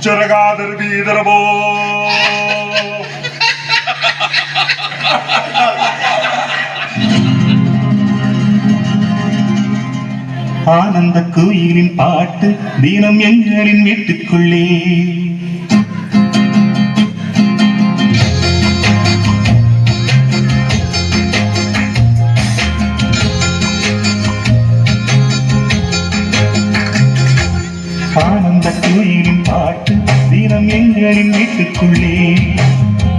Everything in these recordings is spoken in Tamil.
ஜரகாதர் வீதரபோ ஆனந்த கோயிலின் பாட்டு தினம் எங்களின் வீட்டுக்குள்ளே ஆனந்த கோயிலின் பாட்டு தினம் எங்களின் வீட்டுக்குள்ளே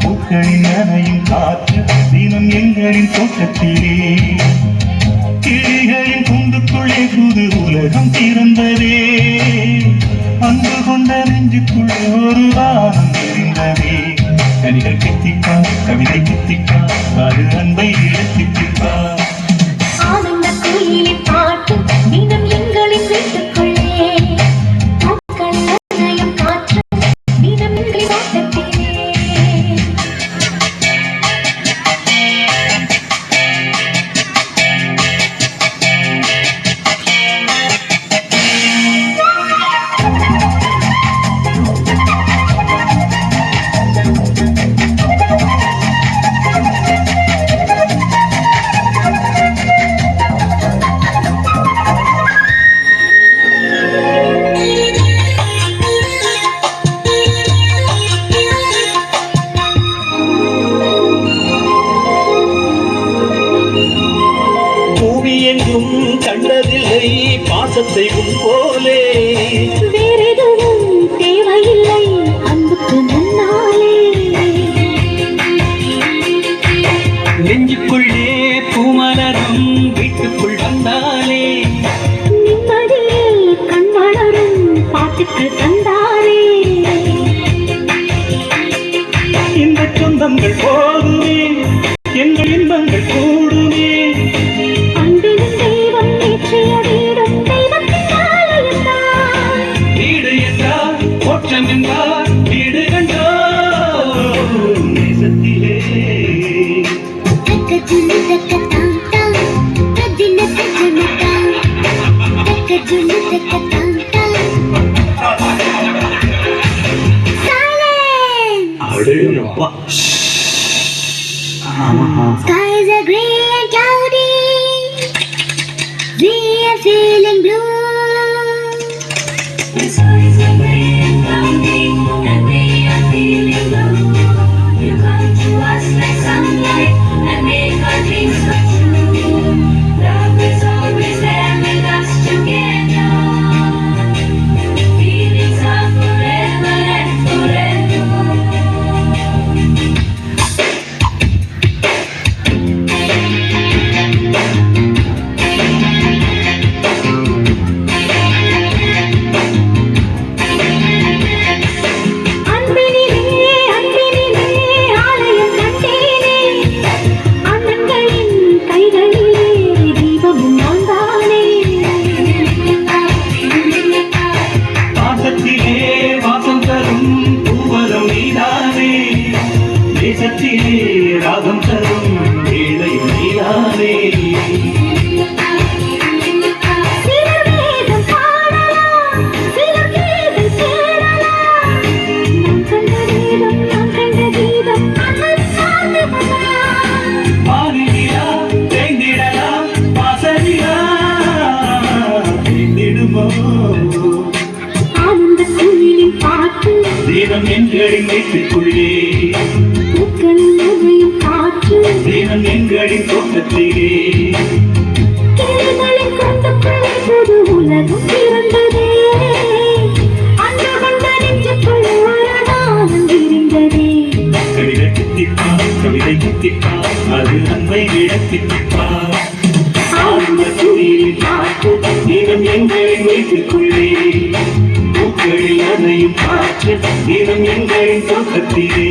பூக்களின் நனையும் காற்று தினம் எங்களின் தோட்டத்திலே கிளிகளின் கூண்டுக்குள்ளே புது உலகம் திறந்ததே அன்பு கொண்ட நெஞ்சுக்குள்ளே ஒரு வானம் தெரிந்ததே கனிகள் கித்திப்பா கவிதை கித்திப்பா அது அன்பை இழத்திப்பா ஆனந்த கோயிலின் பாட்டு தினம் எங்களின் வீட்டுக்குள்ளே எங்கும் கண்டதில்லை பாசத்தை போலே வேறெதுவும் தேவையில்லை அன்புக்கு முன்னாலே நெஞ்சுக்குள்ளே பூமலரும் வீட்டுக்குள் வந்தாலே நிம்மதியே கண் வளரும் பாட்டுக்கு தந்தாரே இந்த சொந்தங்கள் போதுமே எங்கள் இன்பங்கள் கூடுமே வீடு என்றால் மோட்சம் என்றால் வீடு கண்டோம் நேசத்திலே அடேயப்பா Skies are grey and cloudy. We are feeling blue. The skies are grey and cloudy, and we are feeling blue. You come to us like sunlight and make our dreams come true. Love is always there with us together. Feelings are forever and forever. தேசத்திலே ராகம் தரும் வேளை நீதானே பாரிலா தேய்ந்திடலாம் பாசரிலா தேய்ந்திடுமோ ஆனந்த கோயிலின் பாட்டு தீனம் எங்களின் வீட்டுக்குள்ளே தினம் எங்களின் தோட்டத்திலே கிளிகளின் கூண்டுக்குள்ளே புது உலகம் பிறந்ததே அன்று கொண்ட நெஞ்சுக்குள்ளே ஒரு நாளும் விரிந்ததே கவிதை கித்திப்பா கவிதை கித்திப்பா அது அன்பை இழத்திப்பா ஆனந்த கோயிலின் பாட்டு தினம் எங்களின் வீட்டுக்குள்ளே பூக்களில் அதையும் காற்று தினம் எங்களின் தோட்டத்திலே